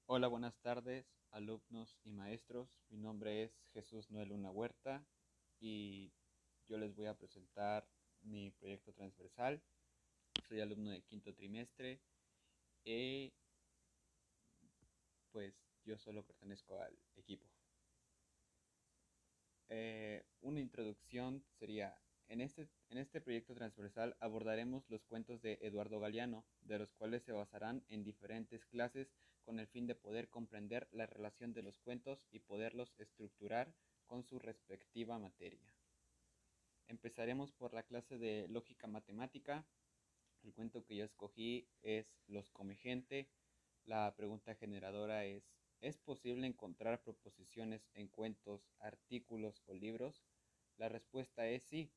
Hola, buenas tardes, alumnos y maestros. Mi nombre es Jesús Noel Luna Huerta y yo les voy a presentar mi proyecto transversal. Soy alumno de quinto trimestre y pues yo solo pertenezco al equipo. Una introducción sería, en este proyecto transversal abordaremos los cuentos de Eduardo Galeano, de los cuales se basarán en diferentes clases con el fin de poder comprender la relación de los cuentos y poderlos estructurar con su respectiva materia. Empezaremos por la clase de lógica matemática. El cuento que yo escogí es Los come gente. La pregunta generadora ¿es posible encontrar proposiciones en cuentos, artículos o libros? La respuesta es sí.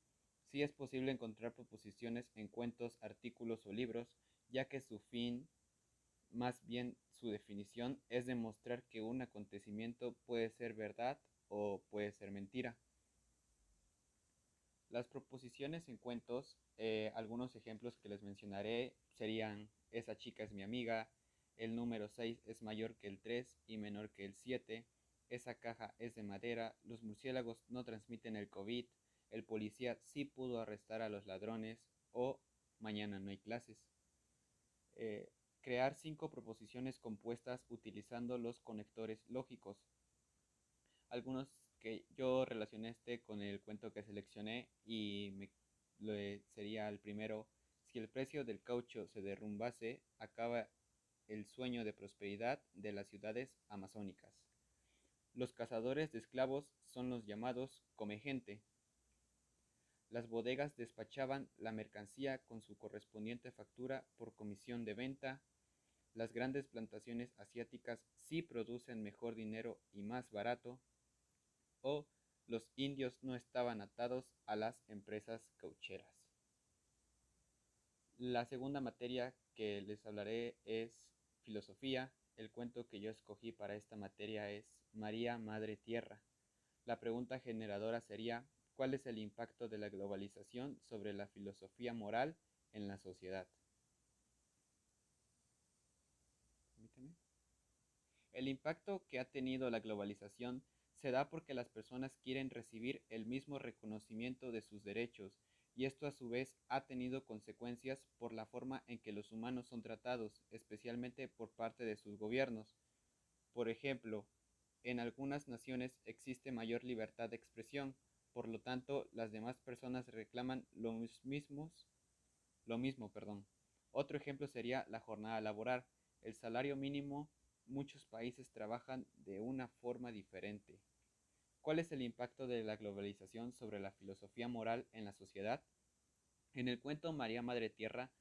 Sí es posible encontrar proposiciones en cuentos, artículos o libros, ya que su fin, más bien su definición, es demostrar que un acontecimiento puede ser verdad o puede ser mentira. Las proposiciones en cuentos, algunos ejemplos que les mencionaré serían: esa chica es mi amiga, el número 6 es mayor que el 3 y menor que el 7, esa caja es de madera, los murciélagos no transmiten el COVID, el policía sí pudo arrestar a los ladrones o mañana no hay clases. Eh, Crear 5 proposiciones compuestas utilizando los conectores lógicos. Algunos que yo relacioné con el cuento que seleccioné y sería el primero: si el precio del caucho se derrumbase, acaba el sueño de prosperidad de las ciudades amazónicas. Los cazadores de esclavos son los llamados come gente. Las bodegas despachaban la mercancía con su correspondiente factura por comisión de venta. Las grandes plantaciones asiáticas sí producen mejor dinero y más barato. O los indios no estaban atados a las empresas caucheras. La segunda materia que les hablaré es filosofía. El cuento que yo escogí para esta materia es María Madre Tierra. La pregunta generadora sería: ¿cuál es el impacto de la globalización sobre la filosofía moral en la sociedad? Permíteme. El impacto que ha tenido la globalización se da porque las personas quieren recibir el mismo reconocimiento de sus derechos, y esto a su vez ha tenido consecuencias por la forma en que los humanos son tratados, especialmente por parte de sus gobiernos. Por ejemplo, en algunas naciones existe mayor libertad de expresión, por lo tanto las demás personas reclaman lo mismo, perdón. Otro ejemplo sería la jornada laboral. El salario mínimo, muchos países trabajan de una forma diferente. ¿Cuál es el impacto de la globalización sobre la filosofía moral en la sociedad? En el cuento María Madre Tierra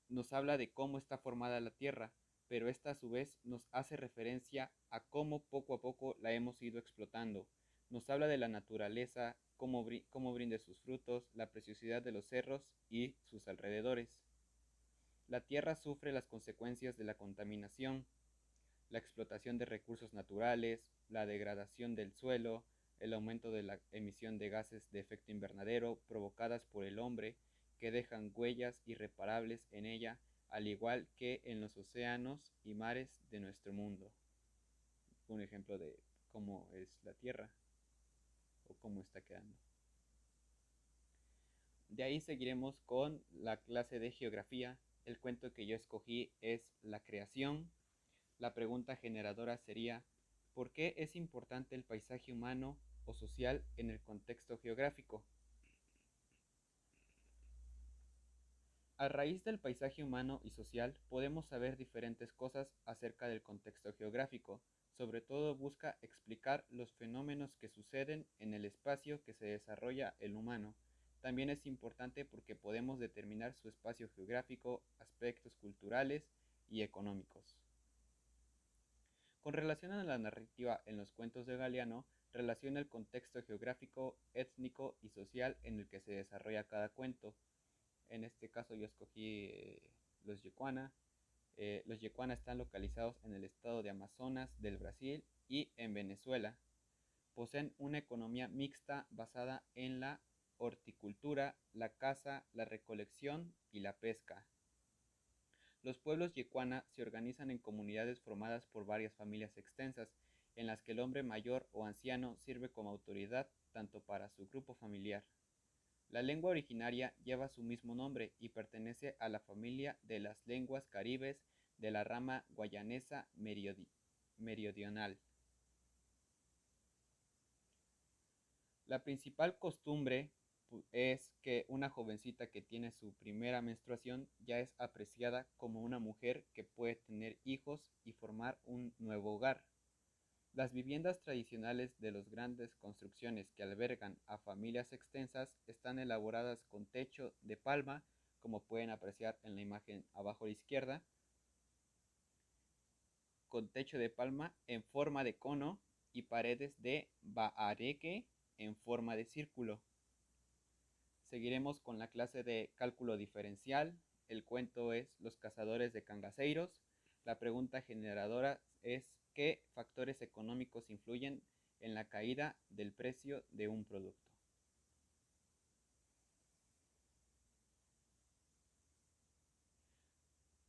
nos habla de cómo está formada la Tierra, pero esta a su vez nos hace referencia a cómo poco a poco la hemos ido explotando. Nos habla de la naturaleza, cómo brinde sus frutos, la preciosidad de los cerros y sus alrededores. La Tierra sufre las consecuencias de la contaminación, la explotación de recursos naturales, la degradación del suelo, el aumento de la emisión de gases de efecto invernadero provocadas por el hombre, que dejan huellas irreparables en ella, al igual que en los océanos y mares de nuestro mundo. Un ejemplo de cómo es la Tierra o cómo está quedando. De ahí seguiremos con la clase de geografía. El cuento que yo escogí es La creación. La pregunta generadora sería: ¿por qué es importante el paisaje humano o social en el contexto geográfico? A raíz del paisaje humano y social podemos saber diferentes cosas acerca del contexto geográfico. Sobre todo busca explicar los fenómenos que suceden en el espacio que se desarrolla el humano. También es importante porque podemos determinar su espacio geográfico, aspectos culturales y económicos. Con relación a la narrativa en los cuentos de Galeano, relaciona el contexto geográfico, étnico y social en el que se desarrolla cada cuento. En este caso yo escogí los Yecuana. Los Yecuana están localizados en el estado de Amazonas del Brasil y en Venezuela. Poseen una economía mixta basada en la horticultura, la caza, la recolección y la pesca. Los pueblos yecuana se organizan en comunidades formadas por varias familias extensas, en las que el hombre mayor o anciano sirve como autoridad tanto para su grupo familiar. La lengua originaria lleva su mismo nombre y pertenece a la familia de las lenguas caribes de la rama guayanesa meridional. La principal costumbre es que una jovencita que tiene su primera menstruación ya es apreciada como una mujer que puede tener hijos y formar un nuevo hogar. Las viviendas tradicionales de las grandes construcciones que albergan a familias extensas están elaboradas con techo de palma, como pueden apreciar en la imagen abajo a la izquierda, con techo de palma en forma de cono y paredes de baareque en forma de círculo. Seguiremos con la clase de cálculo diferencial. El cuento es Los cazadores de cangaceiros. La pregunta generadora es ¿qué factores económicos influyen en la caída del precio de un producto?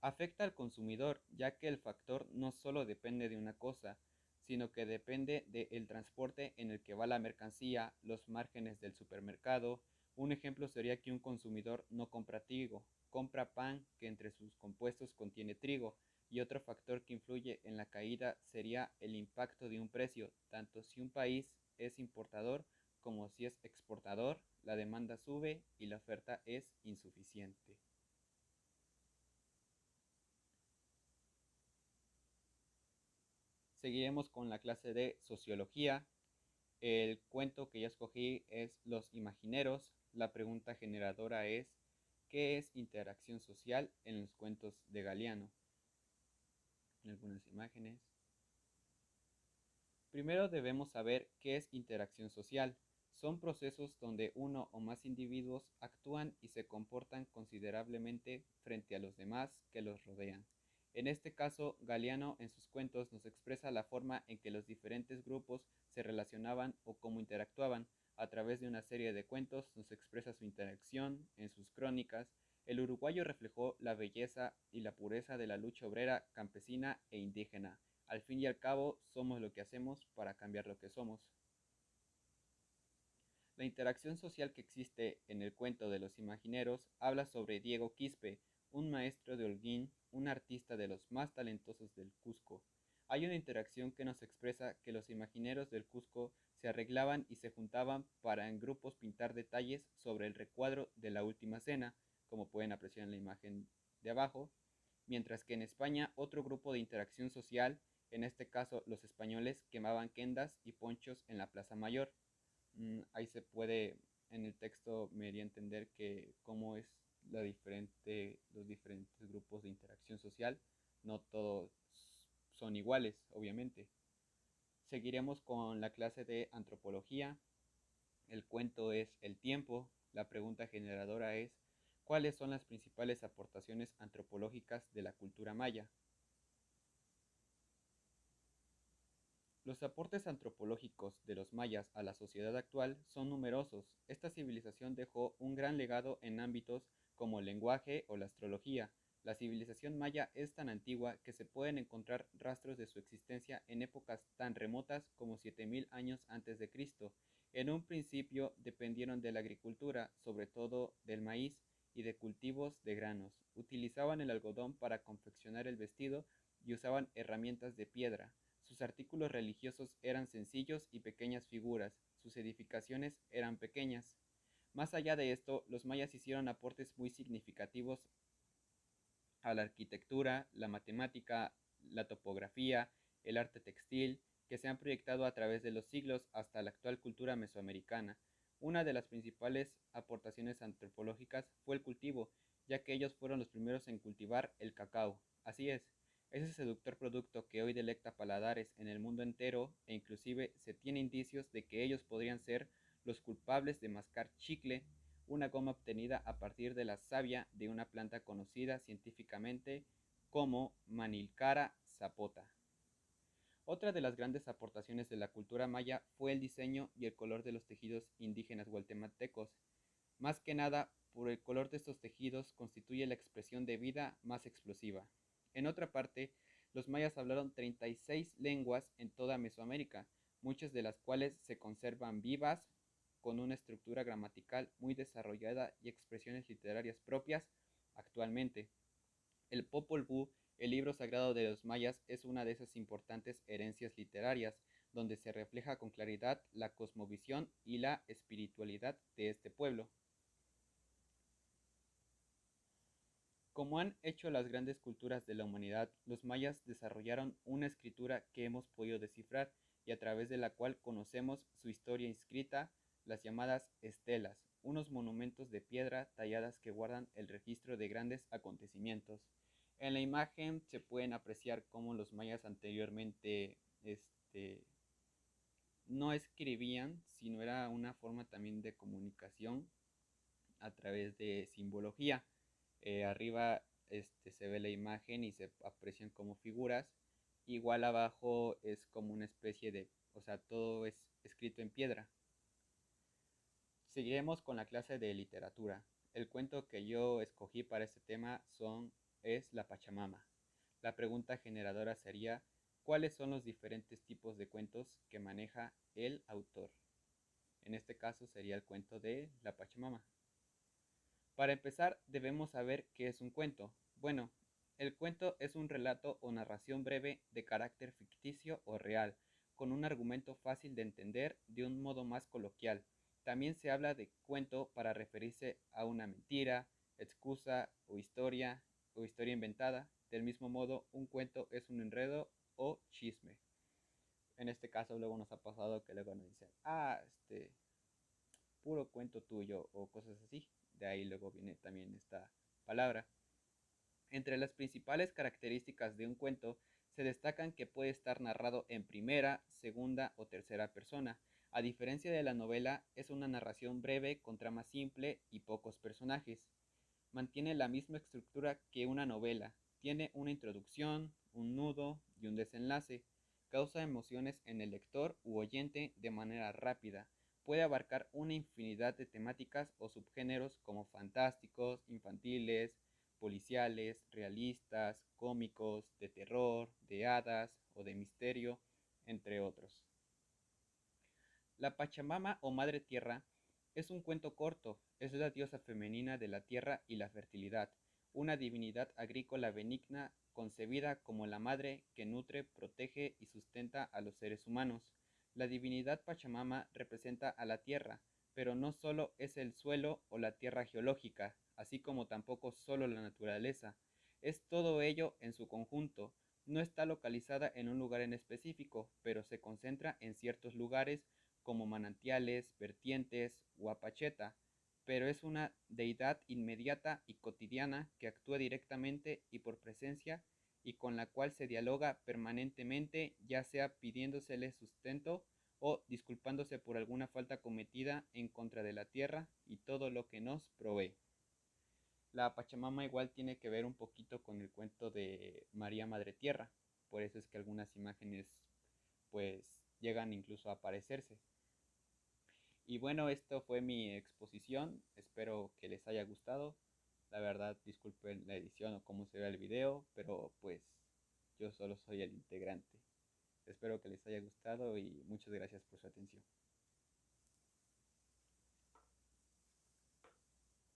Afecta al consumidor, ya que el factor no solo depende de una cosa, sino que depende del transporte en el que va la mercancía, los márgenes del supermercado. Un ejemplo sería que un consumidor no compra trigo, compra pan que entre sus compuestos contiene trigo, y otro factor que influye en la caída sería el impacto de un precio, tanto si un país es importador como si es exportador, la demanda sube y la oferta es insuficiente. Seguiremos con la clase de sociología. El cuento que yo escogí es Los Imagineros. La pregunta generadora es ¿qué es interacción social en los cuentos de Galeano? En algunas imágenes. Primero debemos saber qué es interacción social. Son procesos donde uno o más individuos actúan y se comportan considerablemente frente a los demás que los rodean. En este caso, Galeano en sus cuentos nos expresa la forma en que los diferentes grupos se relacionaban o cómo interactuaban. A través de una serie de cuentos nos expresa su interacción en sus crónicas. El uruguayo reflejó la belleza y la pureza de la lucha obrera, campesina e indígena. Al fin y al cabo, somos lo que hacemos para cambiar lo que somos. La interacción social que existe en el cuento de los imagineros habla sobre Diego Quispe, un maestro de Holguín, un artista de los más talentosos del Cusco. Hay una interacción que nos expresa que los imagineros del Cusco se arreglaban y se juntaban para en grupos pintar detalles sobre el recuadro de la última cena, como pueden apreciar en la imagen de abajo, mientras que en España otro grupo de interacción social, en este caso los españoles, quemaban quendas y ponchos en la Plaza Mayor. Ahí se puede, en el texto me di a entender que cómo es los diferentes grupos de interacción social, no todos son iguales, obviamente. Seguiremos con la clase de antropología. El cuento es El tiempo. La pregunta generadora es ¿cuáles son las principales aportaciones antropológicas de la cultura maya? Los aportes antropológicos de los mayas a la sociedad actual son numerosos. Esta civilización dejó un gran legado en ámbitos como el lenguaje o la astrología. La civilización maya es tan antigua que se pueden encontrar rastros de su existencia en épocas tan remotas como 7000 años antes de Cristo. En un principio dependieron de la agricultura, sobre todo del maíz y de cultivos de granos. Utilizaban el algodón para confeccionar el vestido y usaban herramientas de piedra. Sus artículos religiosos eran sencillos y pequeñas figuras, sus edificaciones eran pequeñas. Más allá de esto, los mayas hicieron aportes muy significativos a la arquitectura, la matemática, la topografía, el arte textil, que se han proyectado a través de los siglos hasta la actual cultura mesoamericana. Una de las principales aportaciones antropológicas fue el cultivo, ya que ellos fueron los primeros en cultivar el cacao. Así es, ese seductor producto que hoy delecta paladares en el mundo entero e inclusive se tiene indicios de que ellos podrían ser los culpables de mascar chicle, una goma obtenida a partir de la savia de una planta conocida científicamente como Manilcara sapota. Otra de las grandes aportaciones de la cultura maya fue el diseño y el color de los tejidos indígenas guatemaltecos, más que nada por el color de estos tejidos constituye la expresión de vida más explosiva. En otra parte, los mayas hablaron 36 lenguas en toda Mesoamérica, muchas de las cuales se conservan vivas, con una estructura gramatical muy desarrollada y expresiones literarias propias actualmente. El Popol Vuh, el libro sagrado de los mayas, es una de esas importantes herencias literarias, donde se refleja con claridad la cosmovisión y la espiritualidad de este pueblo. Como han hecho las grandes culturas de la humanidad, los mayas desarrollaron una escritura que hemos podido descifrar y a través de la cual conocemos su historia inscrita, las llamadas estelas, unos monumentos de piedra talladas que guardan el registro de grandes acontecimientos. En la imagen se pueden apreciar cómo los mayas anteriormente no escribían, sino era una forma también de comunicación a través de simbología. Arriba se ve la imagen y se aprecian como figuras. Igual abajo es como una especie de, o sea, todo es escrito en piedra. Seguiremos con la clase de literatura. El cuento que yo escogí para este tema es La Pachamama. La pregunta generadora sería, ¿cuáles son los diferentes tipos de cuentos que maneja el autor? En este caso sería el cuento de La Pachamama. Para empezar, debemos saber qué es un cuento. Bueno, el cuento es un relato o narración breve de carácter ficticio o real, con un argumento fácil de entender de un modo más coloquial. También se habla de cuento para referirse a una mentira, excusa o historia inventada. Del mismo modo, un cuento es un enredo o chisme. En este caso luego nos ha pasado que luego nos dicen, puro cuento tuyo o cosas así. De ahí luego viene también esta palabra. Entre las principales características de un cuento se destacan que puede estar narrado en primera, segunda o tercera persona. A diferencia de la novela, es una narración breve con trama simple y pocos personajes. Mantiene la misma estructura que una novela. Tiene una introducción, un nudo y un desenlace. Causa emociones en el lector u oyente de manera rápida. Puede abarcar una infinidad de temáticas o subgéneros como fantásticos, infantiles, policiales, realistas, cómicos, de terror, de hadas o de misterio, entre otros. La Pachamama o Madre Tierra es un cuento corto, es la diosa femenina de la tierra y la fertilidad, una divinidad agrícola benigna concebida como la madre que nutre, protege y sustenta a los seres humanos. La divinidad Pachamama representa a la tierra, pero no solo es el suelo o la tierra geológica, así como tampoco solo la naturaleza, es todo ello en su conjunto. No está localizada en un lugar en específico, pero se concentra en ciertos lugares como manantiales, vertientes o apacheta, pero es una deidad inmediata y cotidiana que actúa directamente y por presencia y con la cual se dialoga permanentemente, ya sea pidiéndosele sustento o disculpándose por alguna falta cometida en contra de la tierra y todo lo que nos provee. La Pachamama igual tiene que ver un poquito con el cuento de María Madre Tierra, por eso es que algunas imágenes pues llegan incluso a parecerse. Y bueno, esto fue mi exposición, espero que les haya gustado. La verdad, disculpen la edición o cómo se ve el video, pero pues yo solo soy el integrante. Espero que les haya gustado y muchas gracias por su atención.